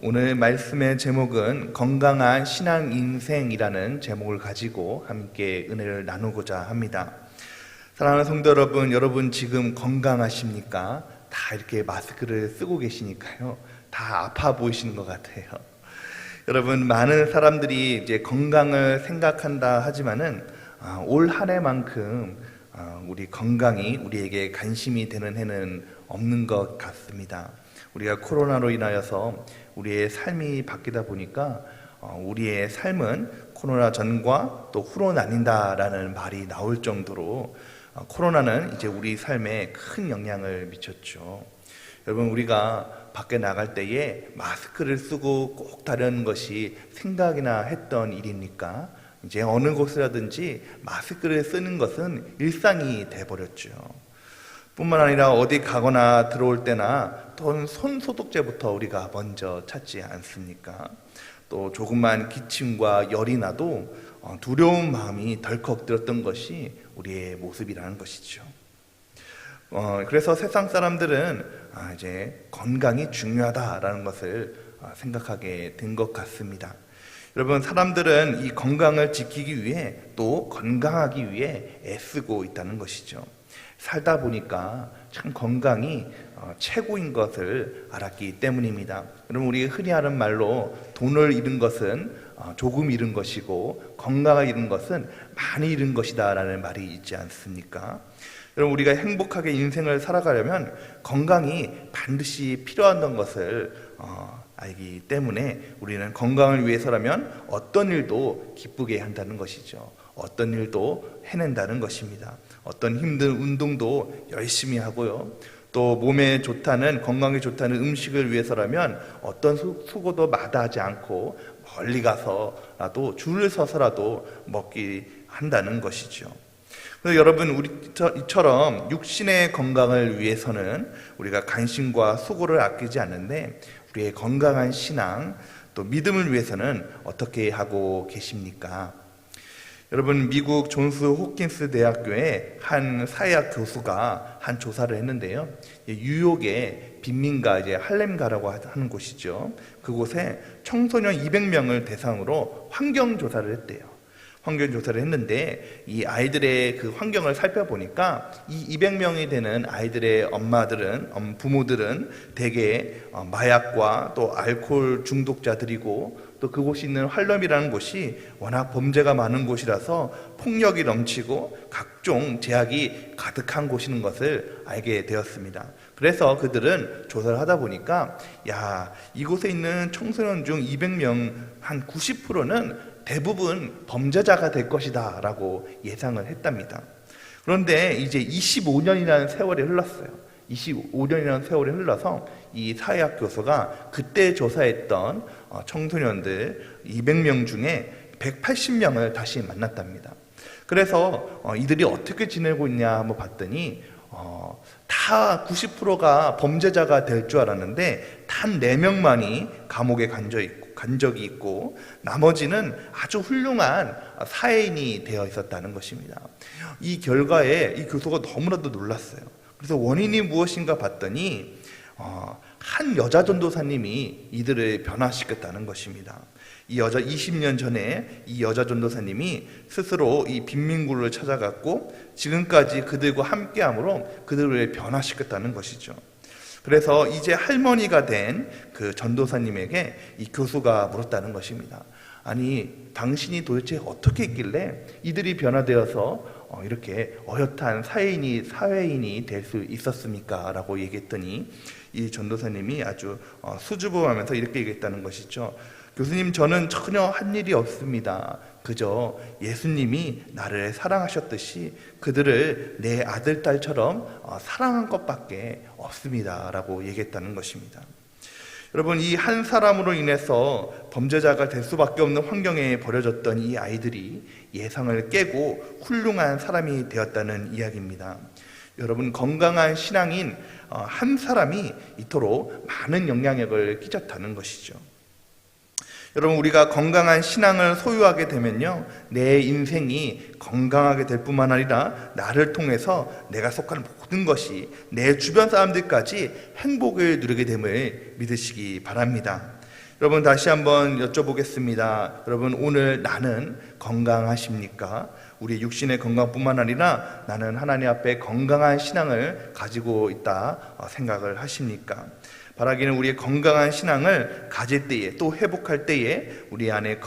오늘 말씀의 제목은 건강한 신앙 인생이라는 제목을 가지고 함께 은혜를 나누고자 합니다. 사랑하는 성도 여러분, 여러분 지금 건강하십니까? 다 이렇게 마스크를 쓰고 계시니까요. 다 아파 보이시는 것 같아요. 여러분, 많은 사람들이 이제 건강을 생각한다 하지만은 올 한 해만큼 우리 건강이 우리에게 관심이 되는 해는 없는 것 같습니다. 우리가 코로나로 인하여서 우리의 삶이 바뀌다 보니까 우리의 삶은 코로나 전과 또 후로 나뉜다라는 말이 나올 정도로 코로나는 이제 우리 삶에 큰 영향을 미쳤죠. 여러분, 우리가 밖에 나갈 때에 마스크를 쓰고 꼭 다른 것이 생각이나 했던 일입니까? 이제 어느 곳이라든지 마스크를 쓰는 것은 일상이 돼버렸죠. 뿐만 아니라 어디 가거나 들어올 때나 또 손 소독제부터 우리가 먼저 찾지 않습니까? 또 조금만 기침과 열이 나도 두려운 마음이 덜컥 들었던 것이 우리의 모습이라는 것이죠. 그래서 세상 사람들은 이제 건강이 중요하다라는 것을 생각하게 된 것 같습니다. 여러분, 사람들은 이 건강을 지키기 위해 또 건강하기 위해 애쓰고 있다는 것이죠. 살다 보니까 참 건강이 최고인 것을 알았기 때문입니다. 여러분, 우리 흔히 하는 말로 돈을 잃은 것은 조금 잃은 것이고 건강을 잃은 것은 많이 잃은 것이다 라는 말이 있지 않습니까? 여러분, 우리가 행복하게 인생을 살아가려면 건강이 반드시 필요한 것을 알기 때문에 우리는 건강을 위해서라면 어떤 일도 기쁘게 한다는 것이죠. 어떤 일도 해낸다는 것입니다. 어떤 힘든 운동도 열심히 하고요. 또 몸에 좋다는, 건강에 좋다는 음식을 위해서라면 어떤 수고도 마다하지 않고 멀리 가서라도 줄을 서서라도 먹기 한다는 것이죠. 그래서 여러분, 우리처럼 육신의 건강을 위해서는 우리가 관심과 수고를 아끼지 않는데 우리의 건강한 신앙, 또 믿음을 위해서는 어떻게 하고 계십니까? 여러분, 미국 존스 홉킨스 대학교의 한 사회학 교수가 한 조사를 했는데요. 뉴욕의 빈민가, 이제 할렘가라고 하는 곳이죠. 그곳에 청소년 200명을 대상으로 환경 조사를 했대요. 환경 조사를 했는데 이 아이들의 그 환경을 살펴보니까 이 200명이 되는 아이들의 부모들은 대개 마약과 또 알코올 중독자들이고, 또 그곳이 있는 할렘이라는 곳이 워낙 범죄가 많은 곳이라서 폭력이 넘치고 각종 제약이 가득한 곳인 것을 알게 되었습니다. 그래서 그들은 조사를 하다 보니까 이곳에 있는 청소년 중 200명 한 90%는 대부분 범죄자가 될 것이다 라고 예상을 했답니다. 그런데 이제 25년이라는 세월이 흘렀어요. 25년이라는 세월이 흘러서 이 사회학 교수가 그때 조사했던 청소년들 200명 중에 180명을 다시 만났답니다. 그래서 이들이 어떻게 지내고 있냐 한번 봤더니 다 90%가 범죄자가 될 줄 알았는데 단 4명만이 감옥에 간 적이 있고 나머지는 아주 훌륭한 사회인이 되어 있었다는 것입니다. 이 결과에 이 교수가 너무나도 놀랐어요. 그래서 원인이 무엇인가 봤더니 한 여자 전도사님이 이들을 변화시켰다는 것입니다. 20년 전에 이 여자 전도사님이 스스로 이 빈민구를 찾아갔고 지금까지 그들과 함께함으로 그들을 변화시켰다는 것이죠. 그래서 이제 할머니가 된 그 전도사님에게 이 교수가 물었다는 것입니다. 아니, 당신이 도대체 어떻게 했길래 이들이 변화되어서 이렇게 어엿한 사회인이 될 수 있었습니까? 라고 얘기했더니 이 전도사님이 아주 수줍어하면서 이렇게 얘기했다는 것이죠. 교수님, 저는 전혀 한 일이 없습니다. 그저 예수님이 나를 사랑하셨듯이 그들을 내 아들, 딸처럼 사랑한 것밖에 없습니다 라고 얘기했다는 것입니다. 여러분, 이 한 사람으로 인해서 범죄자가 될 수밖에 없는 환경에 버려졌던 이 아이들이 예상을 깨고 훌륭한 사람이 되었다는 이야기입니다. 여러분, 건강한 신앙인 한 사람이 이토록 많은 영향력을 끼쳤다는 것이죠. 여러분, 우리가 건강한 신앙을 소유하게 되면요, 내 인생이 건강하게 될 뿐만 아니라 나를 통해서 내가 속한 모든 것이 내 주변 사람들까지 행복을 누리게 됨을 믿으시기 바랍니다. 여러분 다시 한번 여쭤보겠습니다. 여러분 오늘 나는 건강하십니까? 우리 육신의 건강뿐만 아니라 나는 하나님 앞에 건강한 신앙을 가지고 있다 생각을 하십니까? 바라기는 우리의 건강한 신앙을 가질 때에 또 회복할 때에 우리 안에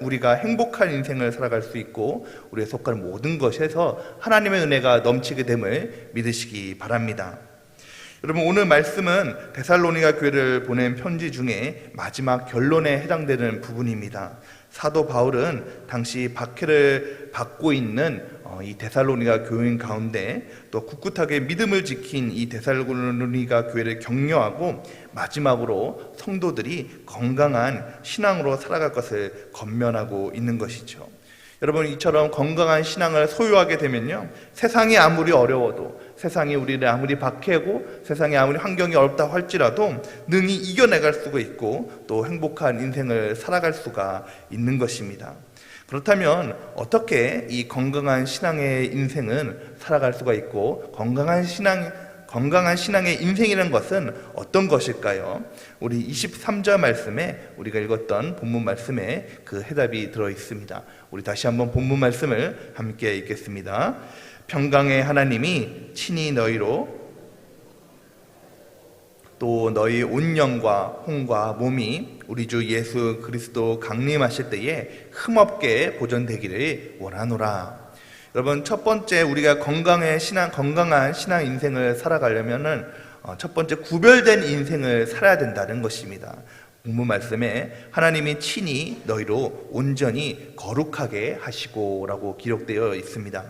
우리가 행복한 인생을 살아갈 수 있고 우리의 속한 모든 것에서 하나님의 은혜가 넘치게 됨을 믿으시기 바랍니다. 여러분 오늘 말씀은 데살로니가 교회를 보낸 편지 중에 마지막 결론에 해당되는 부분입니다. 사도 바울은 당시 박해를 받고 있는 이 데살로니가 교인 가운데 또 꿋꿋하게 믿음을 지킨 이 데살로니가 교회를 격려하고 마지막으로 성도들이 건강한 신앙으로 살아갈 것을 권면하고 있는 것이죠. 여러분 이처럼 건강한 신앙을 소유하게 되면요, 세상이 아무리 어려워도, 세상이 우리를 아무리 박해하고 세상이 아무리 환경이 어렵다 할지라도 능히 이겨내갈 수가 있고 또 행복한 인생을 살아갈 수가 있는 것입니다. 그렇다면 어떻게 이 건강한 신앙의 인생은 살아갈 수가 있고 건강한 신앙의 인생이라는 것은 어떤 것일까요? 우리 23절 말씀에 우리가 읽었던 본문 말씀에 그 해답이 들어 있습니다. 우리 다시 한번 본문 말씀을 함께 읽겠습니다. 평강의 하나님이 친히 너희로 또 너희 온 영과 혼과 몸이 우리 주 예수 그리스도 강림하실 때에 흠없게 보존되기를 원하노라. 여러분 첫 번째 우리가 건강한 신앙 인생을 살아가려면은 첫 번째 구별된 인생을 살아야 된다는 것입니다. 본문 말씀에 하나님이 친히 너희로 온전히 거룩하게 하시고라고 기록되어 있습니다.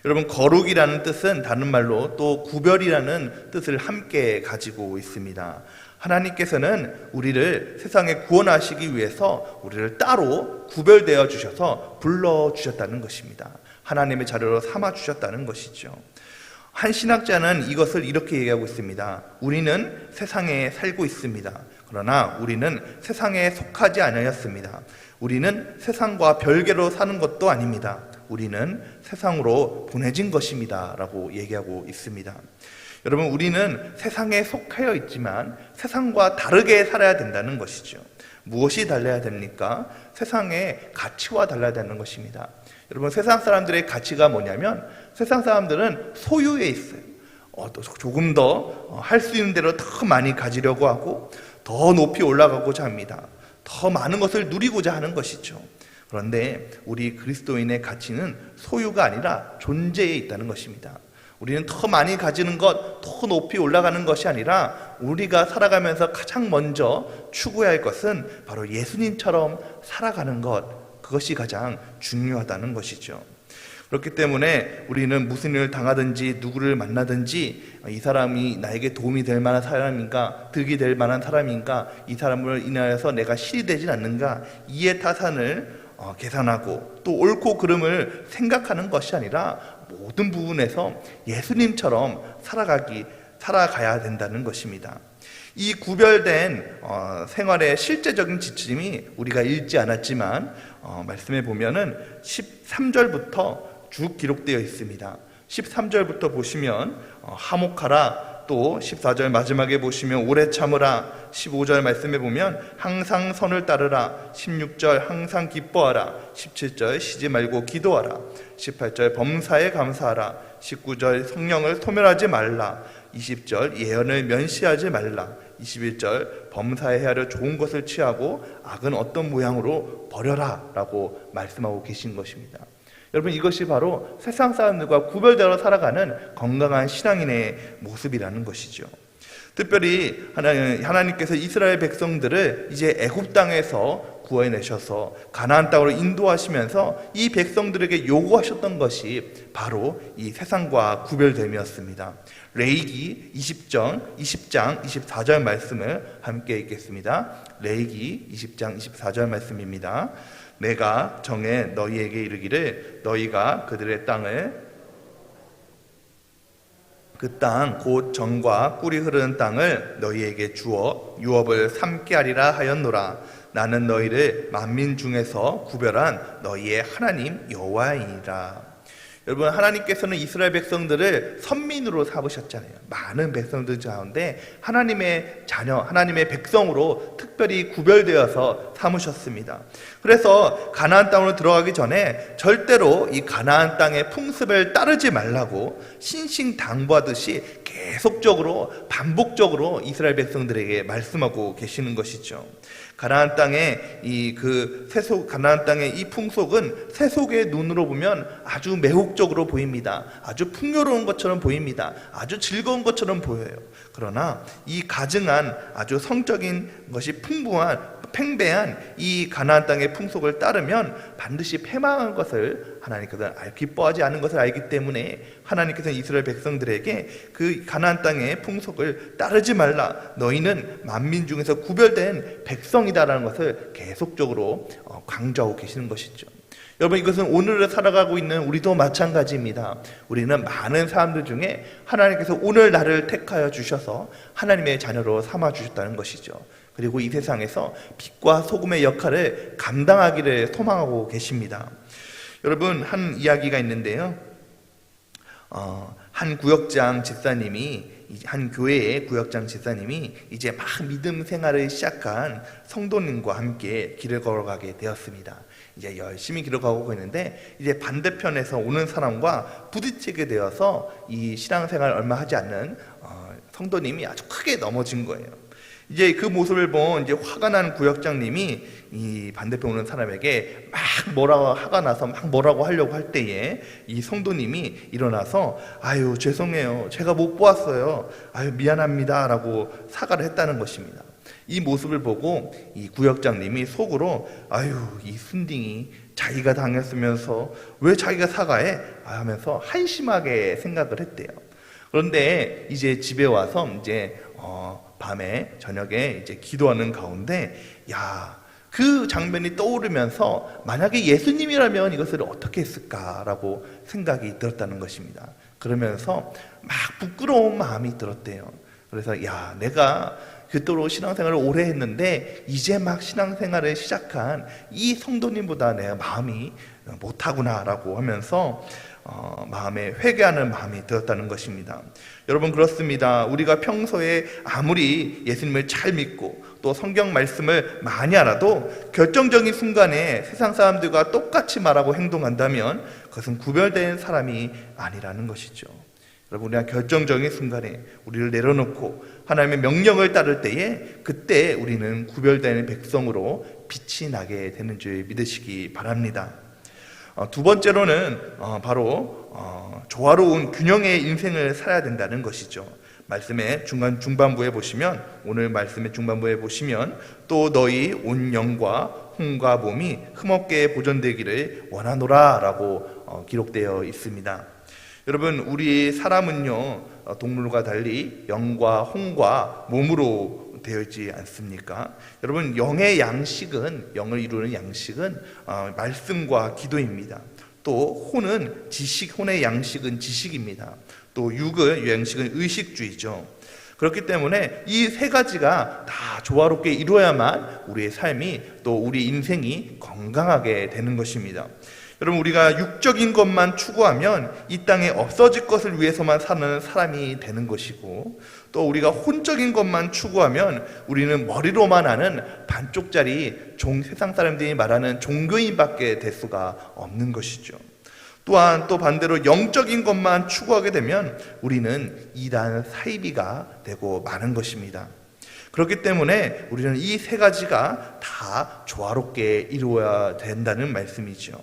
여러분 거룩이라는 뜻은 다른 말로 또 구별이라는 뜻을 함께 가지고 있습니다. 하나님께서는 우리를 세상에 구원하시기 위해서 우리를 따로 구별되어 주셔서 불러주셨다는 것입니다. 하나님의 자료로 삼아주셨다는 것이죠. 한 신학자는 이것을 이렇게 얘기하고 있습니다. 우리는 세상에 살고 있습니다. 그러나 우리는 세상에 속하지 않았습니다. 우리는 세상과 별개로 사는 것도 아닙니다. 우리는 세상으로 보내진 것입니다 라고 얘기하고 있습니다. 여러분 우리는 세상에 속하여 있지만 세상과 다르게 살아야 된다는 것이죠. 무엇이 달라야 됩니까? 세상의 가치와 달라야 되는 것입니다. 여러분 세상 사람들의 가치가 뭐냐면 세상 사람들은 소유에 있어요. 조금 더 할 수 있는 대로 더 많이 가지려고 하고 더 높이 올라가고자 합니다. 더 많은 것을 누리고자 하는 것이죠. 그런데 우리 그리스도인의 가치는 소유가 아니라 존재에 있다는 것입니다. 우리는 더 많이 가지는 것, 더 높이 올라가는 것이 아니라 우리가 살아가면서 가장 먼저 추구해야 할 것은 바로 예수님처럼 살아가는 것, 그것이 가장 중요하다는 것이죠. 그렇기 때문에 우리는 무슨 일을 당하든지 누구를 만나든지 이 사람이 나에게 도움이 될 만한 사람인가, 득이 될 만한 사람인가, 이 사람을 인하여서 내가 실이 되진 않는가, 이해 타산을 계산하고 또 옳고 그름을 생각하는 것이 아니라 모든 부분에서 예수님처럼 살아가야 된다는 것입니다. 이 구별된 생활의 실제적인 지침이 우리가 읽지 않았지만 말씀해 보면은 13절부터 쭉 기록되어 있습니다. 13절부터 보시면 화목하라, 또 14절 마지막에 보시면 오래 참으라, 15절 말씀에 보면 항상 선을 따르라, 16절 항상 기뻐하라, 17절 쉬지 말고 기도하라, 18절 범사에 감사하라, 19절 성령을 소멸하지 말라, 20절 예언을 면시하지 말라, 21절 범사에 헤아려 좋은 것을 취하고 악은 어떤 모양으로 버려라 라고 말씀하고 계신 것입니다. 여러분 이것이 바로 세상 사람들과 구별되어 살아가는 건강한 신앙인의 모습이라는 것이죠. 특별히 하나님께서 이스라엘 백성들을 이제 애굽 땅에서 구해내셔서 가나안 땅으로 인도하시면서 이 백성들에게 요구하셨던 것이 바로 이 세상과 구별됨이었습니다. 레위기 20장 24절 말씀을 함께 읽겠습니다. 레위기 20장 24절 말씀입니다. 내가 정해 너희에게 이르기를 너희가 그들의 땅을 그 땅 곧 정과 꿀이 흐르는 땅을 너희에게 주어 유업을 삼게 하리라 하였노라. 나는 너희를 만민 중에서 구별한 너희의 하나님 여호와이니라. 여러분, 하나님께서는 이스라엘 백성들을 선민으로 삼으셨잖아요. 많은 백성들 가운데 하나님의 자녀, 하나님의 백성으로 특별히 구별되어서 삼으셨습니다. 그래서 가나안 땅으로 들어가기 전에 절대로 이 가나안 땅의 풍습을 따르지 말라고 신신당부하듯이 계속적으로 반복적으로 이스라엘 백성들에게 말씀하고 계시는 것이죠. 가나안 땅의 가나안 땅의 이 풍속은 세속의 눈으로 보면 아주 매혹적으로 보입니다. 아주 풍요로운 것처럼 보입니다. 아주 즐거운 것처럼 보여요. 그러나 이 가증한 아주 성적인 것이 팽배한 이 가나안 땅의 풍속을 따르면 반드시 패망한 것을 하나님께서는 기뻐하지 않은 것을 알기 때문에 하나님께서는 이스라엘 백성들에게 그 가나안 땅의 풍속을 따르지 말라, 너희는 만민 중에서 구별된 백성이다라는 것을 계속적으로 강조하고 계시는 것이죠. 여러분, 이것은 오늘을 살아가고 있는 우리도 마찬가지입니다. 우리는 많은 사람들 중에 하나님께서 오늘 나를 택하여 주셔서 하나님의 자녀로 삼아 주셨다는 것이죠. 그리고 이 세상에서 빛과 소금의 역할을 감당하기를 소망하고 계십니다. 여러분, 한 이야기가 있는데요. 한 교회의 구역장 집사님이 이제 막 믿음 생활을 시작한 성도님과 함께 길을 걸어가게 되었습니다. 이제 열심히 길을 가고 있는데 이제 반대편에서 오는 사람과 부딪히게 되어서 이 신앙생활 얼마 하지 않는 성도님이 아주 크게 넘어진 거예요. 이제 그 모습을 본 이제 화가 난 구역장님이 이 반대편 오는 사람에게 막 화가 나서 막 뭐라고 하려고 할 때에 이 성도님이 일어나서 아유 죄송해요, 제가 못 보았어요, 아유 미안합니다 라고 사과를 했다는 것입니다. 이 모습을 보고 이 구역장님이 속으로 아유 이 순딩이 자기가 당했으면서 왜 자기가 사과해? 하면서 한심하게 생각을 했대요. 그런데 이제 집에 와서 이제 밤에 저녁에 이제 기도하는 가운데 그 장면이 떠오르면서 만약에 예수님이라면 이것을 어떻게 했을까라고 생각이 들었다는 것입니다. 그러면서 막 부끄러운 마음이 들었대요. 그래서 내가 그토록 신앙생활을 오래 했는데 이제 막 신앙생활을 시작한 이 성도님보다 내가 마음이 못하구나라고 하면서 마음에 회개하는 마음이 들었다는 것입니다. 여러분, 그렇습니다. 우리가 평소에 아무리 예수님을 잘 믿고 또 성경 말씀을 많이 알아도 결정적인 순간에 세상 사람들과 똑같이 말하고 행동한다면 그것은 구별된 사람이 아니라는 것이죠. 여러분, 우리가 결정적인 순간에 우리를 내려놓고 하나님의 명령을 따를 때에 그때 우리는 구별된 백성으로 빛이 나게 되는 줄 믿으시기 바랍니다. 두 번째로는 바로 조화로운 균형의 인생을 살아야 된다는 것이죠. 말씀의 중반부에 보시면, 오늘 말씀의 중반부에 보시면 또 너희 온 영과 혼과 몸이 흠없게 보존되기를 원하노라 라고 기록되어 있습니다. 여러분, 우리 사람은요 동물과 달리 영과 혼과 몸으로 되어 있지 않습니까? 여러분, 영의 양식은, 영을 이루는 양식은 말씀과 기도입니다. 또 혼은 혼의 양식은 지식입니다. 또 육의 양식은 의식주의죠. 그렇기 때문에 이 세 가지가 다 조화롭게 이루어야만 우리의 삶이, 또 우리 인생이 건강하게 되는 것입니다. 여러분, 우리가 육적인 것만 추구하면 이 땅에 없어질 것을 위해서만 사는 사람이 되는 것이고, 또 우리가 혼적인 것만 추구하면 우리는 머리로만 아는 반쪽짜리 세상 사람들이 말하는 종교인밖에 될 수가 없는 것이죠. 또한 또 반대로 영적인 것만 추구하게 되면 우리는 이단 사이비가 되고 마는 것입니다. 그렇기 때문에 우리는 이 세 가지가 다 조화롭게 이루어야 된다는 말씀이죠.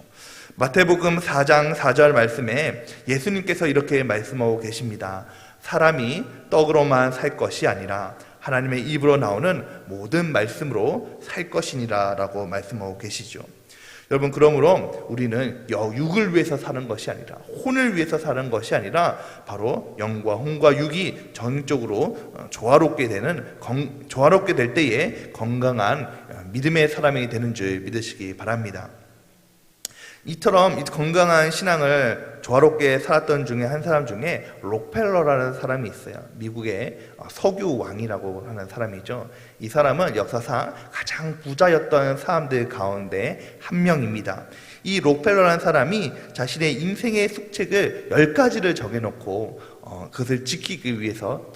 마태복음 4장 4절 말씀에 예수님께서 이렇게 말씀하고 계십니다. 사람이 떡으로만 살 것이 아니라 하나님의 입으로 나오는 모든 말씀으로 살 것이니라 라고 말씀하고 계시죠. 여러분, 그러므로 우리는 육을 위해서 사는 것이 아니라, 혼을 위해서 사는 것이 아니라 바로 영과 혼과 육이 전적으로 조화롭게 될 때에 건강한 믿음의 사람이 되는 줄 믿으시기 바랍니다. 이처럼 이 건강한 신앙을 조화롭게 살았던 중에 한 사람 중에 록펠러라는 사람이 있어요. 미국의 석유 왕이라고 하는 사람이죠. 이 사람은 역사상 가장 부자였던 사람들 가운데 한 명입니다. 이 록펠러라는 사람이 자신의 인생의 숙책을 10가지를 정해놓고 그것을 지키면서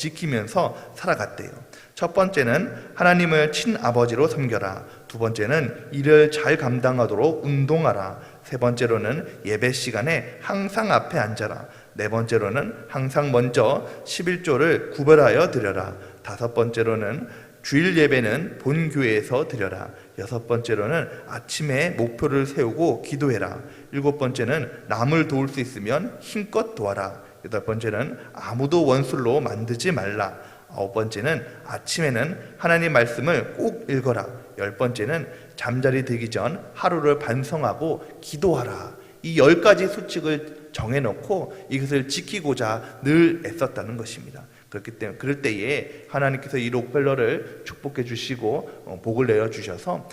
살아갔대요. 첫 번째는 하나님을 친아버지로 섬겨라. 두 번째는 일을 잘 감당하도록 운동하라. 세 번째로는 예배 시간에 항상 앞에 앉아라. 네 번째로는 항상 먼저 11조를 구별하여 드려라. 다섯 번째로는 주일 예배는 본 교회에서 드려라. 여섯 번째로는 아침에 목표를 세우고 기도해라. 일곱 번째는 남을 도울 수 있으면 힘껏 도와라. 여덟 번째는 아무도 원수로 만들지 말라. 아홉 번째는 아침에는 하나님 말씀을 꼭 읽어라. 열 번째는 잠자리 들기 전 하루를 반성하고 기도하라. 이 10가지 수칙을 정해놓고 이것을 지키고자 늘 애썼다는 것입니다. 그렇기 때문에 그럴 때에 하나님께서 이 록펠러를 축복해 주시고 복을 내려 주셔서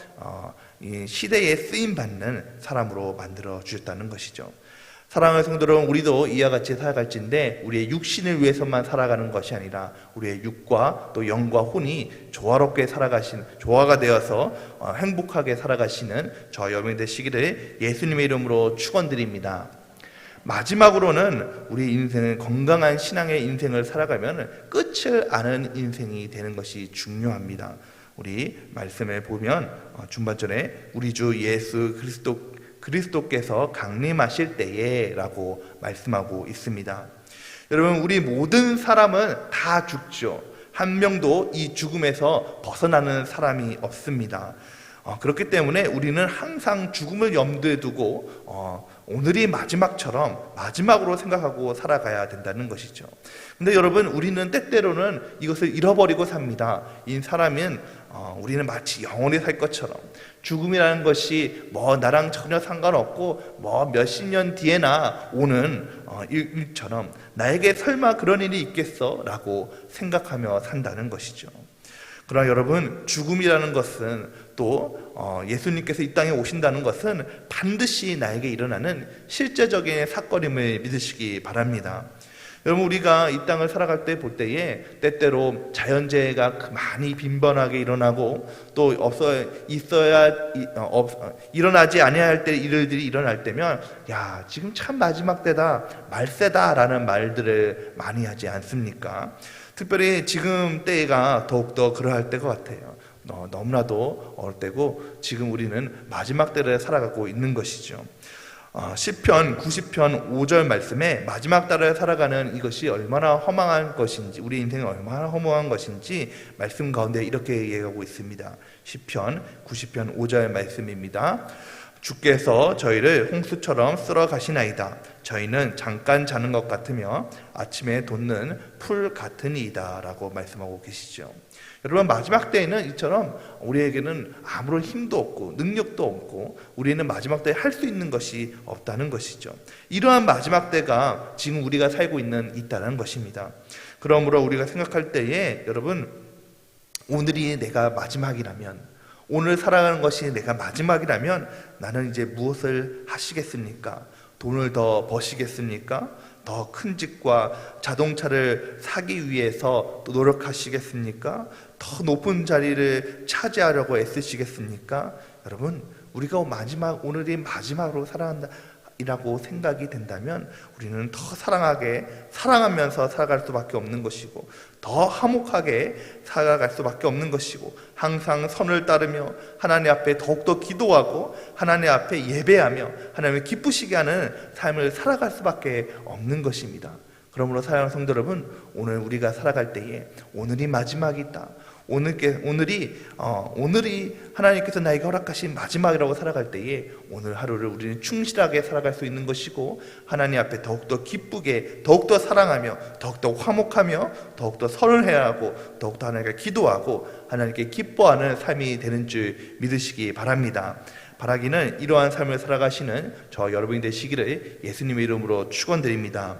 이 시대에 쓰임 받는 사람으로 만들어 주셨다는 것이죠. 사랑하는 성도 여러분, 우리도 이와 같이 살아갈진데 우리의 육신을 위해서만 살아가는 것이 아니라 우리의 육과 또 영과 혼이 조화롭게 조화가 되어서 행복하게 살아가시는 저 여러분이 되시기를 예수님의 이름으로 축원드립니다. 마지막으로는 우리 인생은 건강한 신앙의 인생을 살아가면 끝을 아는 인생이 되는 것이 중요합니다. 우리 말씀을 보면 중반절에 우리 주 예수 그리스도께서 강림하실 때에 라고 말씀하고 있습니다. 여러분, 우리 모든 사람은 다 죽죠. 한 명도 이 죽음에서 벗어나는 사람이 없습니다. 그렇기 때문에 우리는 항상 죽음을 염두에 두고 오늘이 마지막으로 생각하고 살아가야 된다는 것이죠. 근데 여러분, 우리는 때때로는 이것을 잃어버리고 삽니다. 이 사람은 우리는 마치 영원히 살 것처럼 죽음이라는 것이 나랑 전혀 상관없고 몇십 년 뒤에나 오는 일처럼 나에게 설마 그런 일이 있겠어? 라고 생각하며 산다는 것이죠. 그러나 여러분, 죽음이라는 것은 또 예수님께서 이 땅에 오신다는 것은 반드시 나에게 일어나는 실제적인 사건임을 믿으시기 바랍니다. 여러분, 우리가 이 땅을 살아갈 때 볼 때에 때때로 자연재해가 많이 빈번하게 일어나고 또 일어나지 아니해야 할 때 일들이 일어날 때면 지금 참 마지막 때다, 말세다 라는 말들을 많이 하지 않습니까? 특별히 지금 때가 더욱더 그러할 때것 같아요. 너무나도 어릴 때고 지금 우리는 마지막 때를 살아가고 있는 것이죠. 시편 90편 5절 말씀에 마지막 때를 살아가는 이것이 얼마나 허망한 것인지, 우리 인생이 얼마나 허무한 것인지 말씀 가운데 이렇게 얘기하고 있습니다. 시편 90편 5절 말씀입니다. 주께서 저희를 홍수처럼 쓸어 가시나이다. 저희는 잠깐 자는 것 같으며 아침에 돋는 풀 같으니이다 라고 말씀하고 계시죠. 여러분, 마지막 때에는 이처럼 우리에게는 아무런 힘도 없고 능력도 없고 우리는 마지막 때에 할 수 있는 것이 없다는 것이죠. 이러한 마지막 때가 지금 우리가 살고 있다는 것입니다. 그러므로 우리가 생각할 때에 여러분, 오늘이 내가 마지막이라면, 오늘 살아가는 것이 내가 마지막이라면 나는 이제 무엇을 하시겠습니까? 돈을 더 버시겠습니까? 더 큰 집과 자동차를 사기 위해서 또 노력하시겠습니까? 더 높은 자리를 차지하려고 애쓰시겠습니까? 여러분, 우리가 오늘이 마지막으로 살아간다 이라고 생각이 된다면 우리는 더 사랑하면서 살아갈 수밖에 없는 것이고, 더 화목하게 살아갈 수밖에 없는 것이고, 항상 선을 따르며 하나님 앞에 더욱더 기도하고 하나님 앞에 예배하며 하나님을 기쁘시게 하는 삶을 살아갈 수밖에 없는 것입니다. 그러므로 사랑하는 성도 여러분, 오늘 우리가 살아갈 때에 오늘이 마지막이다, 오늘이 하나님께서 나에게 허락하신 마지막이라고 살아갈 때에 오늘 하루를 우리는 충실하게 살아갈 수 있는 것이고, 하나님 앞에 더욱더 기쁘게, 더욱더 사랑하며, 더욱더 화목하며, 더욱더 선을 해야 하고, 더욱더 하나님께 기도하고 하나님께 기뻐하는 삶이 되는 줄 믿으시기 바랍니다. 바라기는 이러한 삶을 살아가시는 저 여러분이 되시기를 예수님의 이름으로 축원드립니다.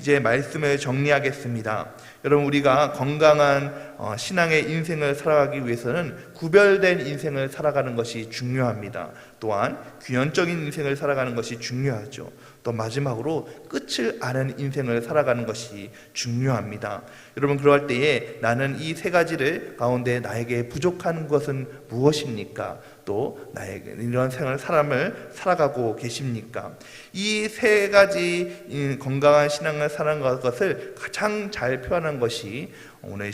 이제 말씀을 정리하겠습니다. 여러분, 우리가 건강한 신앙의 인생을 살아가기 위해서는 구별된 인생을 살아가는 것이 중요합니다. 또한 균형적인 인생을 살아가는 것이 중요하죠. 또 마지막으로 끝을 아는 인생을 살아가는 것이 중요합니다. 여러분, 그럴 때에 나는 이 세 가지를 가운데 나에게 부족한 것은 무엇입니까? 또 나에게 이런 삶을 살아가고 계십니까? 이 세 가지 건강한 신앙을 살아가는 것을 가장 잘 표현한 것이 오늘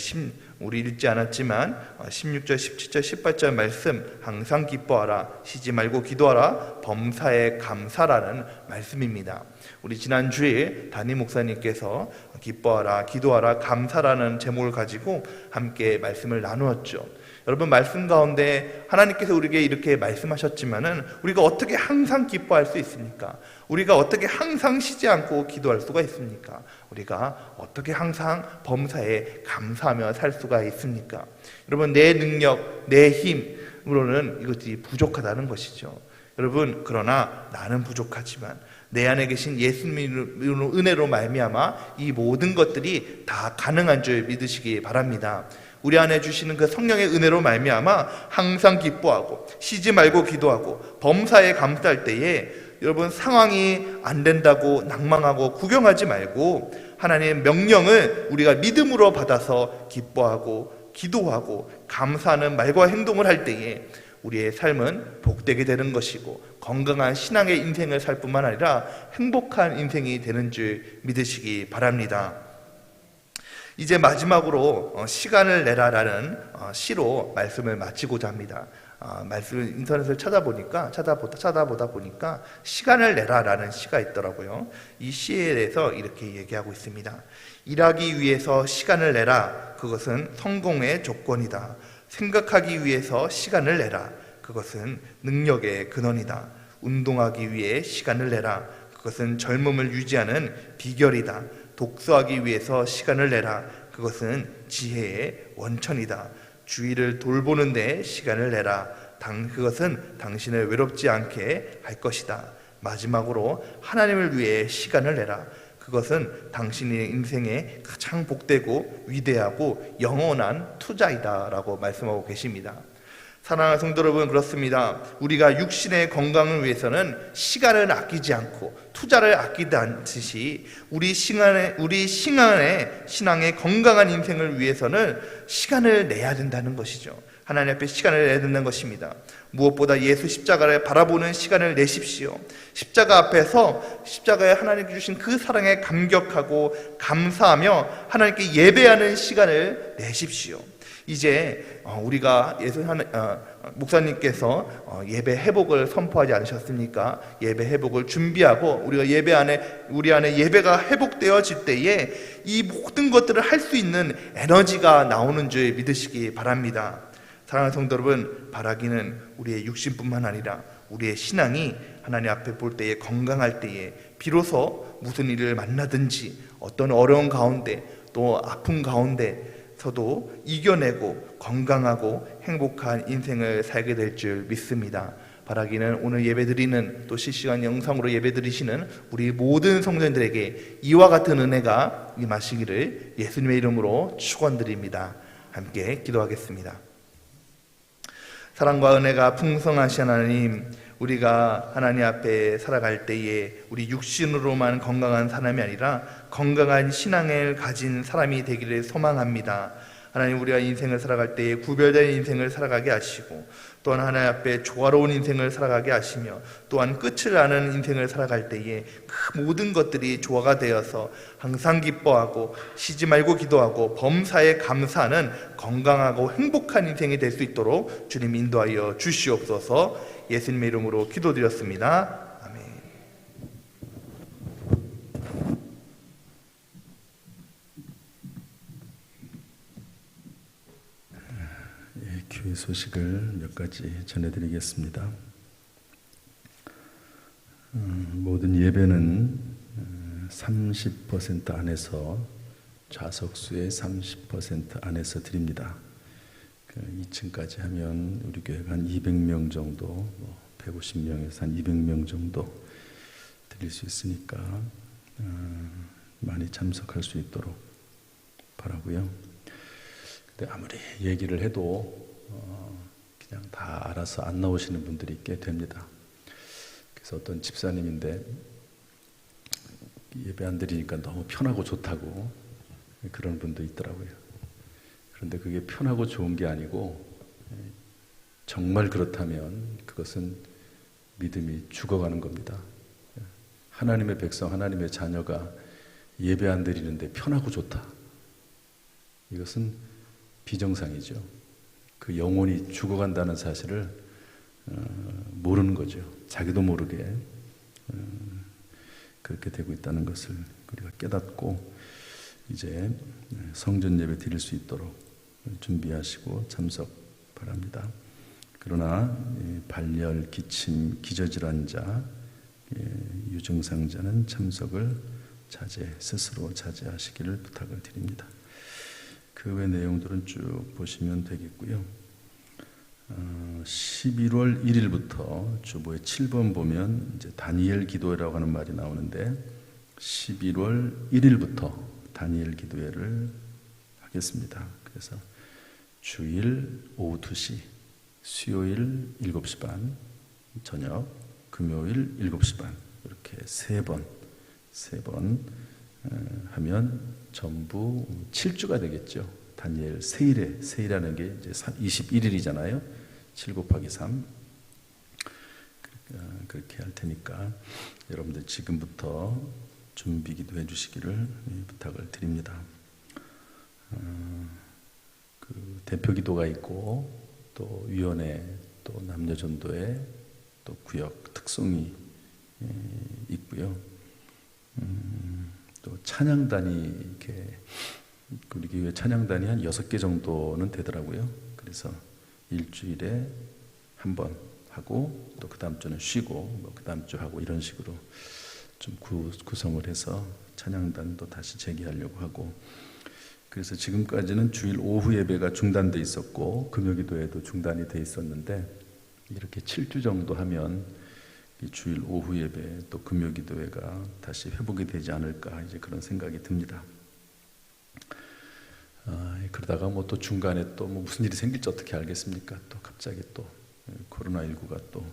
우리 읽지 않았지만 16절, 17절, 18절 말씀, 항상 기뻐하라, 쉬지 말고 기도하라, 범사에 감사라는 말씀입니다. 우리 지난 주일 담임 목사님께서 기뻐하라, 기도하라, 감사라는 제목을 가지고 함께 말씀을 나누었죠. 여러분, 말씀 가운데 하나님께서 우리에게 이렇게 말씀하셨지만은 우리가 어떻게 항상 기뻐할 수 있습니까? 우리가 어떻게 항상 쉬지 않고 기도할 수가 있습니까? 우리가 어떻게 항상 범사에 감사하며 살 수가 있습니까? 여러분, 내 능력, 내 힘으로는 이것이 부족하다는 것이죠. 여러분, 그러나 나는 부족하지만 내 안에 계신 예수님의 은혜로 말미암아 이 모든 것들이 다 가능한 줄 믿으시기 바랍니다. 우리 안에 주시는 그 성령의 은혜로 말미암아 항상 기뻐하고 쉬지 말고 기도하고 범사에 감사할 때에 여러분, 상황이 안 된다고 낭망하고 구경하지 말고 하나님의 명령을 우리가 믿음으로 받아서 기뻐하고 기도하고 감사하는 말과 행동을 할 때에 우리의 삶은 복되게 되는 것이고 건강한 신앙의 인생을 살 뿐만 아니라 행복한 인생이 되는 줄 믿으시기 바랍니다. 이제 마지막으로 시간을 내라라는 시로 말씀을 마치고자 합니다. 말씀을 인터넷을 찾아보다 보니까 시간을 내라라는 시가 있더라고요. 이 시에 대해서 이렇게 얘기하고 있습니다. 일하기 위해서 시간을 내라. 그것은 성공의 조건이다. 생각하기 위해서 시간을 내라. 그것은 능력의 근원이다. 운동하기 위해 시간을 내라. 그것은 젊음을 유지하는 비결이다. 독서하기 위해서 시간을 내라. 그것은 지혜의 원천이다. 주위를 돌보는 데 시간을 내라. 그것은 당신을 외롭지 않게 할 것이다. 마지막으로 하나님을 위해 시간을 내라. 그것은 당신의 인생에 가장 복되고 위대하고 영원한 투자이다 라고 말씀하고 계십니다. 사랑하는 성도 여러분, 그렇습니다. 우리가 육신의 건강을 위해서는 시간을 아끼지 않고 투자를 아끼지 않듯이 우리 신앙의 건강한 인생을 위해서는 시간을 내야 된다는 것이죠. 하나님 앞에 시간을 내야 된다는 것입니다. 무엇보다 예수 십자가를 바라보는 시간을 내십시오. 십자가 앞에서 십자가에 하나님께 주신 그 사랑에 감격하고 감사하며 하나님께 예배하는 시간을 내십시오. 이제 우리가 목사님께서 예배 회복을 선포하지 않으셨습니까? 예배 회복을 준비하고 우리가 우리 안에 예배가 회복되어질 때에 이 모든 것들을 할 수 있는 에너지가 나오는 줄 믿으시기 바랍니다. 사랑하는 성도 여러분, 바라기는 우리의 육신뿐만 아니라 우리의 신앙이 하나님 앞에 볼 때에 건강할 때에 비로소 무슨 일을 만나든지 어떤 어려운 가운데 또 아픔 가운데서도 이겨내고 건강하고 행복한 인생을 살게 될 줄 믿습니다. 바라기는 오늘 예배드리는 또 실시간 영상으로 예배드리시는 우리 모든 성도님들에게 이와 같은 은혜가 임하시기를 예수님의 이름으로 축원드립니다. 함께 기도하겠습니다. 사랑과 은혜가 풍성하신 하나님, 우리가 하나님 앞에 살아갈 때에 우리 육신으로만 건강한 사람이 아니라 건강한 신앙을 가진 사람이 되기를 소망합니다. 하나님, 우리가 인생을 살아갈 때에 구별된 인생을 살아가게 하시고 또한 하나님 앞에 조화로운 인생을 살아가게 하시며 또한 끝을 아는 인생을 살아갈 때에 그 모든 것들이 조화가 되어서 항상 기뻐하고 쉬지 말고 기도하고 범사에 감사하는 건강하고 행복한 인생이 될 수 있도록 주님 인도하여 주시옵소서. 예수님의 이름으로 기도드렸습니다. 아멘. 교회 소식을 몇 가지 전해드리겠습니다. 모든 예배는 30% 안에서 좌석수의 30% 안에서 드립니다. 2층까지 하면 우리 교회가 한 200명 정도, 150명에서 한 200명 정도 드릴 수 있으니까 많이 참석할 수 있도록 바라고요. 근데 아무리 얘기를 해도 그냥 다 알아서 안 나오시는 분들이 꽤 됩니다. 그래서 어떤 집사님인데 예배 안 드리니까 너무 편하고 좋다고 그런 분도 있더라고요. 그런데 그게 편하고 좋은 게 아니고 정말 그렇다면 그것은 믿음이 죽어가는 겁니다. 하나님의 백성, 하나님의 자녀가 예배 안 드리는데 편하고 좋다. 이것은 비정상이죠. 그 영혼이 죽어간다는 사실을 모르는 거죠. 자기도 모르게 그렇게 되고 있다는 것을 우리가 깨닫고 이제 성전 예배 드릴 수 있도록 준비하시고 참석 바랍니다. 그러나 발열, 기침, 기저질환자, 유증상자는 참석을 스스로 자제하시기를 부탁을 드립니다. 그 외 내용들은 쭉 보시면 되겠고요. 11월 1일부터 주보의 7번 보면 이제 다니엘 기도회라고 하는 말이 나오는데 11월 1일부터 다니엘 기도회를 하겠습니다. 그래서 주일 오후 2시, 수요일 7시 반, 저녁, 금요일 7시 반 이렇게 세 번 하면 전부 7주가 되겠죠. 다니엘 세일하는 게 이제 21일이잖아요. 7 곱하기 3 그렇게 할 테니까 여러분들 지금부터 준비 기도해 주시기를 부탁을 드립니다. 그 대표 기도가 있고 또 위원회 또 남녀 전도회 또 구역 특송이 있고요. 또 찬양단이 이렇게 우리 교회 찬양단이 한 6개 정도는 되더라고요. 그래서 일주일에 한 번 하고 또 그 다음 주는 쉬고 뭐 그 다음 주 하고 이런 식으로 좀 구성을 해서 찬양단도 다시 재개하려고 하고 그래서 지금까지는 주일 오후 예배가 중단돼 있었고 금요기도에도 중단이 돼 있었는데 이렇게 7주 정도 하면 이 주일 오후 예배 또 금요기도회가 다시 회복이 되지 않을까 이제 그런 생각이 듭니다. 그러다가 뭐 또 중간에 또 뭐 무슨 일이 생길지 어떻게 알겠습니까? 또 갑자기 또 코로나19가 또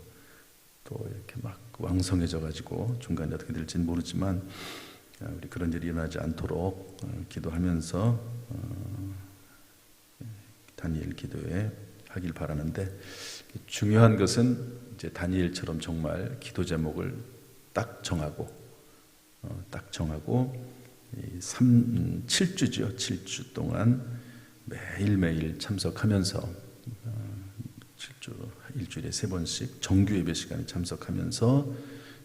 이렇게 막 왕성해져 가지고 중간에 어떻게 될지는 모르지만 우리 그런 일이 일어나지 않도록 기도하면서 다니엘 기도회 하길 바라는데 중요한 것은 이제 다니엘처럼 정말 기도 제목을 딱 정하고 7주죠. 7주 동안 매일매일 참석하면서 7주 일주일에 3번씩 정규 예배 시간에 참석하면서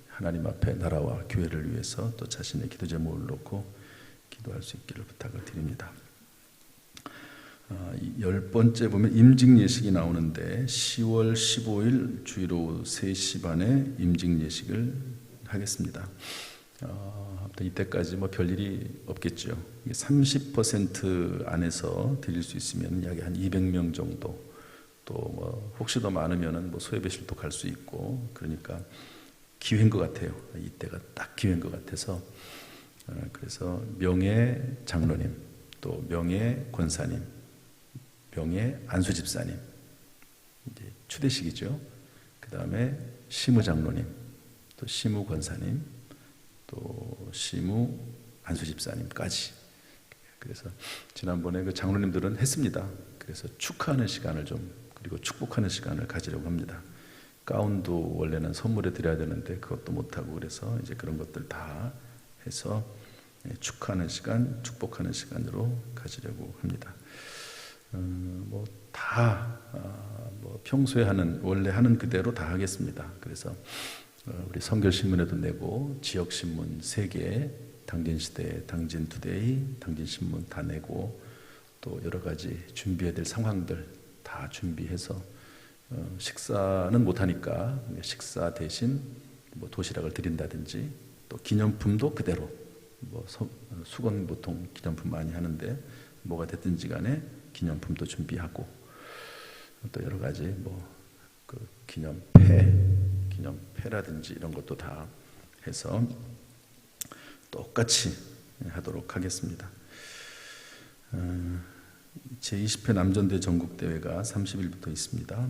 하나님 앞에 나라와 교회를 위해서 또 자신의 기도 제목을 놓고 기도할 수 있기를 부탁을 드립니다. 10번째 보면 임직 예식이 나오는데 10월 15일 주일 오후 3시 반에 임직 예식을 하겠습니다. 이때까지 뭐 별일이 없겠죠. 30% 안에서 드릴 수 있으면 약 한 200명 정도 또 뭐 혹시 더 많으면은 뭐 소예배실도 갈 수 있고 그러니까 기회인 것 같아요. 이때가 딱 기회인 것 같아서 그래서 명예 장로님 또 명예 권사님 명예 안수집사님 이제 추대식이죠. 그 다음에 시무 장로님 또 시무 권사님 또 시무 안수집사님까지. 그래서 지난번에 그 장로님들은 했습니다. 그래서 축하하는 시간을 그리고 축복하는 시간을 가지려고 합니다. 가운도 원래는 선물해 드려야 되는데 그것도 못하고 그래서 이제 그런 것들 다 해서 축하하는 시간, 축복하는 시간으로 가지려고 합니다. 뭐 평소에 원래 하는 그대로 다 하겠습니다. 그래서 우리 성결신문에도 내고 지역신문 3개, 당진시대, 당진투데이, 당진신문 다 내고 또 여러 가지 준비해야 될 상황들 다 준비해서 식사는 못하니까 식사 대신 뭐 도시락을 드린다든지 또 기념품도 그대로 뭐 수건 보통 기념품 많이 하는데 뭐가 됐든지 간에 기념품도 준비하고 또 여러 가지 그 기념패라든지 이런 것도 다 해서 똑같이 하도록 하겠습니다. 제20회 남전대 전국대회가 30일부터 있습니다.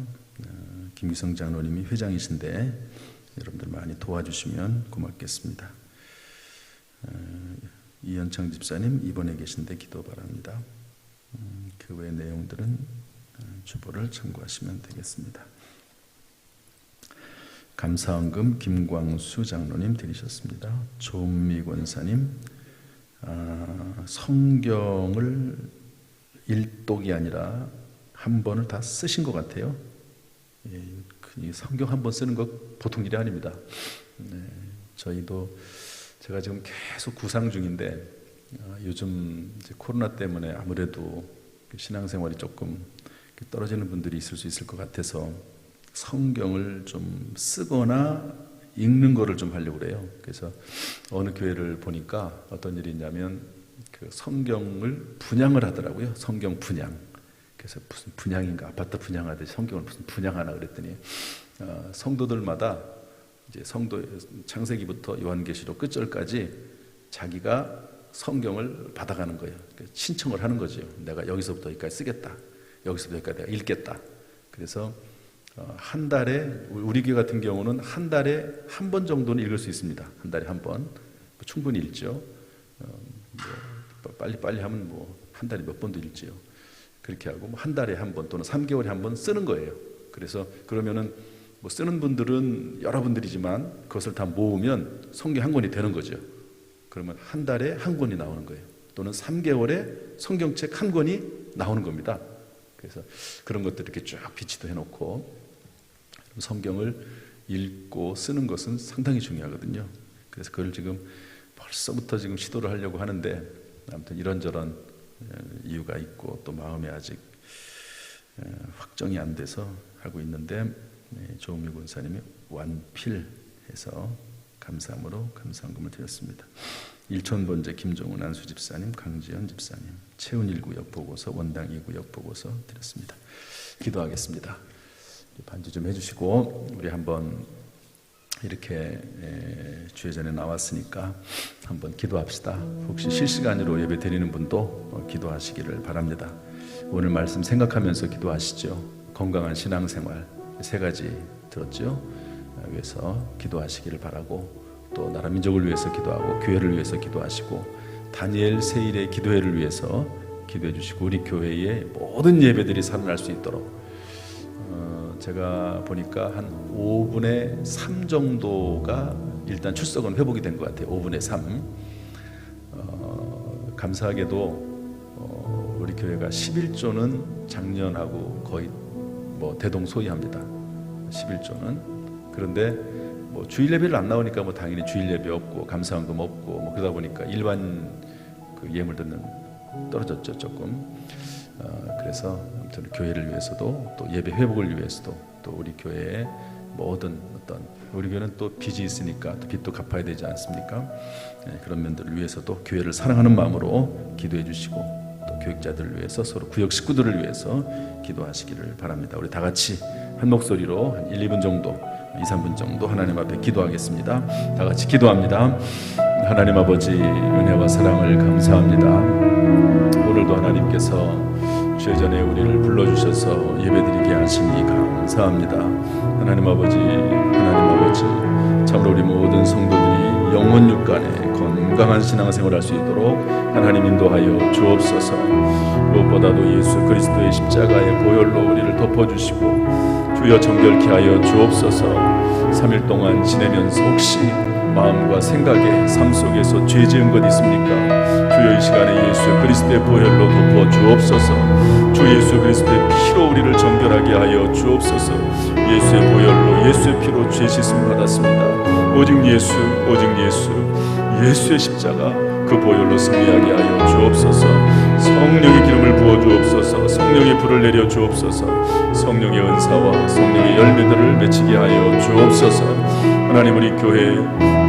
김기성 장로님이 회장이신데 여러분들 많이 도와주시면 고맙겠습니다. 이현창 집사님 입원해 계신데 기도 바랍니다. 그 외의 내용들은 주보를 참고하시면 되겠습니다. 감사헌금 김광수 장로님 드리셨습니다. 조은미 권사님, 성경을 일독이 아니라 한 번을 다 쓰신 것 같아요. 성경 한 번 쓰는 거 보통 일이 아닙니다. 저희도 제가 지금 계속 구상 중인데 요즘 이제 코로나 때문에 아무래도 신앙생활이 조금 떨어지는 분들이 있을 수 있을 것 같아서 성경을 좀 쓰거나 읽는 거를 좀 하려고 그래요. 그래서 어느 교회를 보니까 어떤 일이 있냐면 그 성경을 분양을 하더라고요. 성경 분양. 그래서 무슨 분양인가, 아파트 분양하듯이 성경을 무슨 분양하나 그랬더니 성도들마다 이제 성도 창세기부터 요한계시록 끝절까지 자기가 성경을 받아가는 거예요. 신청을 하는 거죠. 내가 여기서부터 여기까지 쓰겠다. 여기서부터 여기까지 내가 읽겠다. 그래서 한 달에, 우리 교회 같은 경우는 한 달에 한 번 정도는 읽을 수 있습니다. 한 달에 한 번. 충분히 읽죠. 빨리 하면 한 달에 몇 번도 읽지요. 그렇게 하고 한 달에 한 번 또는 3개월에 한 번 쓰는 거예요. 그래서 그러면은 쓰는 분들은 여러분들이지만 그것을 다 모으면 성경 한 권이 되는 거죠. 그러면 한 달에 한 권이 나오는 거예요. 또는 3개월에 성경책 한 권이 나오는 겁니다. 그래서 그런 것들 이렇게 쫙 비치도 해놓고 성경을 읽고 쓰는 것은 상당히 중요하거든요. 그래서 그걸 지금 벌써부터 지금 시도를 하려고 하는데 아무튼 이런저런 이유가 있고 또 마음에 아직 확정이 안 돼서 하고 있는데 조은미 권사님이 완필해서 감사함으로 감사헌금을 드렸습니다. 일촌번제 김종훈 안수 집사님, 강지연 집사님, 채운 1구역 보고서, 원당 2구역 보고서 드렸습니다. 기도하겠습니다. 반주 좀 해주시고 우리 한번 이렇게 주의 전에 나왔으니까 한번 기도합시다. 혹시 실시간으로 예배 드리는 분도 기도하시기를 바랍니다. 오늘 말씀 생각하면서 기도하시죠. 건강한 신앙생활 3가지 들었죠. 위해서 기도하시기를 바라고 또 나라 민족을 위해서 기도하고 교회를 위해서 기도하시고 다니엘 세일의 기도회를 위해서 기도해 주시고 우리 교회의 모든 예배들이 살아날 수 있도록 제가 보니까 한 5분의 3 정도가 일단 출석은 회복이 된 것 같아요. 5분의 3. 감사하게도 우리 교회가 11조는 작년하고 거의 대동소이합니다. 11조는. 그런데 주일 예배를 안 나오니까 당연히 주일 예배 없고 감사헌금 없고 그러다 보니까 일반 그 예물들은 떨어졌죠 조금. 그래서 아무튼 교회를 위해서도 또 예배 회복을 위해서도 또 우리 교회의 모든 우리 교회는 또 빚이 있으니까 또 빚도 갚아야 되지 않습니까? 그런 면들을 위해서도 교회를 사랑하는 마음으로 기도해 주시고 또 교육자들을 위해서 서로 구역 식구들을 위해서 기도하시기를 바랍니다. 우리 다 같이 한 목소리로 한 1, 2분 정도 2, 3분 정도 하나님 앞에 기도하겠습니다. 다 같이 기도합니다. 하나님 아버지 은혜와 사랑을 감사합니다. 오늘도 하나님께서 주의 전에 우리를 불러주셔서 예배드리게 하시니 감사합니다. 하나님 아버지 참으로 우리 모든 성도들이 영혼 육간에 건강한 신앙생활을 할 수 있도록 하나님 인도하여 주옵소서. 무엇보다도 예수 그리스도의 십자가의 보혈로 우리를 덮어주시고 주여 정결케 하여 주옵소서. 3일 동안 지내면서 혹시 마음과 생각에 삶 속에서 죄 지은 것 있습니까? 주여 이 시간에 예수 그리스도의 보혈로 덮어 주옵소서. 주 예수 그리스도의 피로 우리를 정결하게 하여 주옵소서. 예수의 보혈로 예수의 피로 죄 씻음 받았습니다. 오직 예수 예수의 십자가 그 보혈로 승리하게 하여 주옵소서. 성령의 기름을 부어 주옵소서. 성령의 불을 내려 주옵소서. 성령의 은사와 성령의 열매들을 맺히게 하여 주옵소서. 하나님 우리 교회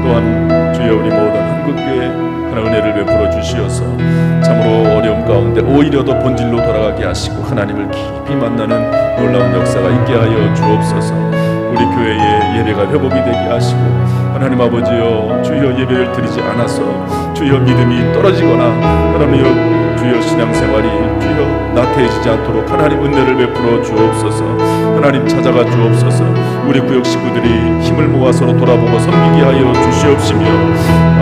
또한 주여 우리 모든 한국교회 하나님 은혜를 베풀어 주시어서 참으로 어려움 가운데 오히려 더 본질로 돌아가게 하시고 하나님을 깊이 만나는 놀라운 역사가 있게 하여 주옵소서. 우리 교회의 예배가 회복이 되게 하시고 하나님 아버지여 주여 예배를 드리지 않아서 주여 믿음이 떨어지거나 하나님여 주여 신앙생활이 주여 나태해지지 않도록 하나님 은혜를 베풀어 주옵소서. 하나님 찾아가 주옵소서. 우리 구역 식구들이 힘을 모아 서로 돌아보고 섬기게 하여 주시옵시며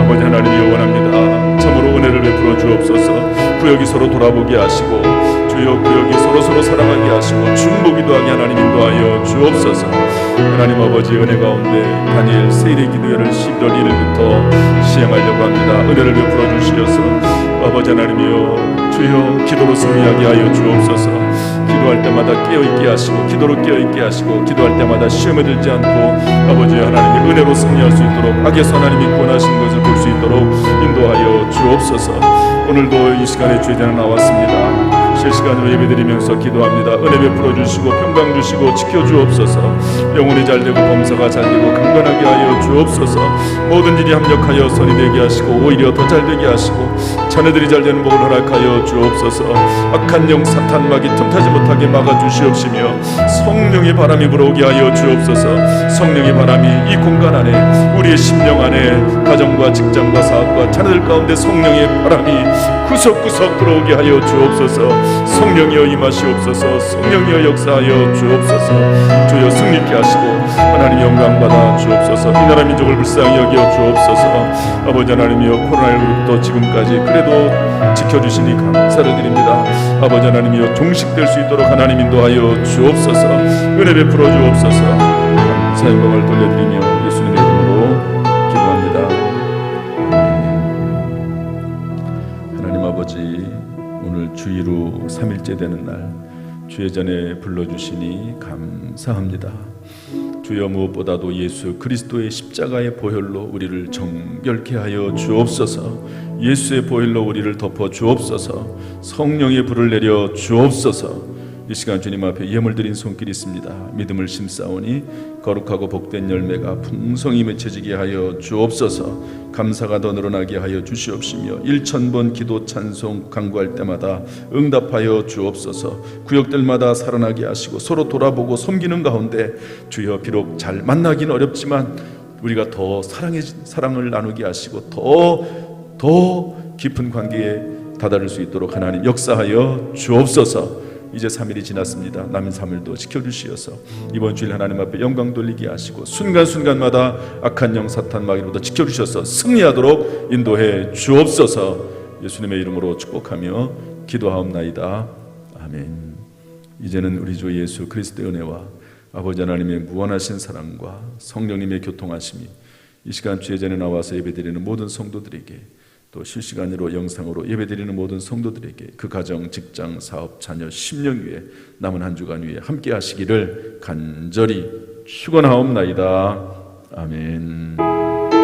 아버지 하나님이 원합니다. 참으로 은혜를 베풀어 주옵소서. 구역이 서로 돌아보게 하시고 주여 구역이 서로 사랑하게 하시고 중보기도 하게 하나님 인도하여 주옵소서. 하나님 아버지 은혜 가운데 다니엘 세일의 기도회를 11월 1일부터 시행하려고 합니다. 은혜를 베풀어 주시어서 아버지 하나님이여 주여 기도로 승리하게 하여 주옵소서. 기도할 때마다 깨어있게 하시고 기도로 깨어있게 하시고 기도할 때마다 시험에 들지 않고 아버지 하나님의 은혜로 승리할 수 있도록 악에서 하나님이 구원하시는 것을 볼 수 있도록 인도하여 주옵소서. 오늘도 이 시간에 주의 전에 나왔습니다. 실시간으로 예배드리면서 기도합니다. 은혜 베풀어 주시고 평강 주시고 지켜주옵소서. 영혼이 잘되고 범사가 잘되고 강건하게 하여 주옵소서. 모든 일이 합력하여 선이 되게 하시고 오히려 더 잘되게 하시고 자녀들이 잘되는 복을 허락하여 주옵소서. 악한 영 사탄 마귀 틈타지 못하게 막아주시옵시며 성령의 바람이 불어오게 하여 주옵소서. 성령의 바람이 이 공간 안에 우리의 심령 안에 가정과 직장과 사업과 자녀들 가운데 성령의 바람이 구석구석 들어오게 하여 주옵소서. 성령이여 임하시옵소서. 성령이여 역사하여 주옵소서. 주여 승리케 하시고 하나님 영광 받아 주옵소서. 이 나라 민족을 불쌍히 여겨 주옵소서. 아버지 하나님이여 코로나19부터 지금까지 그래도 지켜주시니 감사를 드립니다. 아버지 하나님이여 종식될 수 있도록 하나님 인도하여 주옵소서. 은혜 베풀어 주옵소서. 감사 영광을 돌려드리며 예수님의 이름으로 기도합니다. 하나님 아버지 오늘 주일로 3일째 되는 날 주의 전에 불러주시니 감사합니다. 주여 무엇보다도 예수 그리스도의 십자가의 보혈로 우리를 정결케 하여 주옵소서. 예수의 보혈로 우리를 덮어 주옵소서. 성령의 불을 내려 주옵소서. 이 시간 주님 앞에 예물 드린 손길이 있습니다. 믿음을 심사오니 거룩하고 복된 열매가 풍성히 맺혀지게 하여 주옵소서. 감사가 더 늘어나게 하여 주시옵시며 1000번 기도 찬송 간구할 때마다 응답하여 주옵소서. 구역들마다 살아나게 하시고 서로 돌아보고 섬기는 가운데 주여 비록 잘 만나긴 어렵지만 우리가 더 사랑을 나누게 하시고 더 깊은 관계에 다다를 수 있도록 하나님 역사하여 주옵소서. 이제 3일이 지났습니다. 남은 3일도 지켜주시어서 이번 주일 하나님 앞에 영광 돌리게 하시고 순간순간마다 악한 영 사탄 마귀로부터 지켜주셔서 승리하도록 인도해 주옵소서. 예수님의 이름으로 축복하며 기도하옵나이다. 아멘. 이제는 우리 주 예수 그리스도의 은혜와 아버지 하나님의 무한하신 사랑과 성령님의 교통하심이 이 시간 주의 전에 나와서 예배드리는 모든 성도들에게 또 실시간으로 영상으로 예배드리는 모든 성도들에게 그 가정, 직장, 사업, 자녀, 심령 위에 남은 한 주간 위에 함께 하시기를 간절히 축원하옵나이다. 아멘.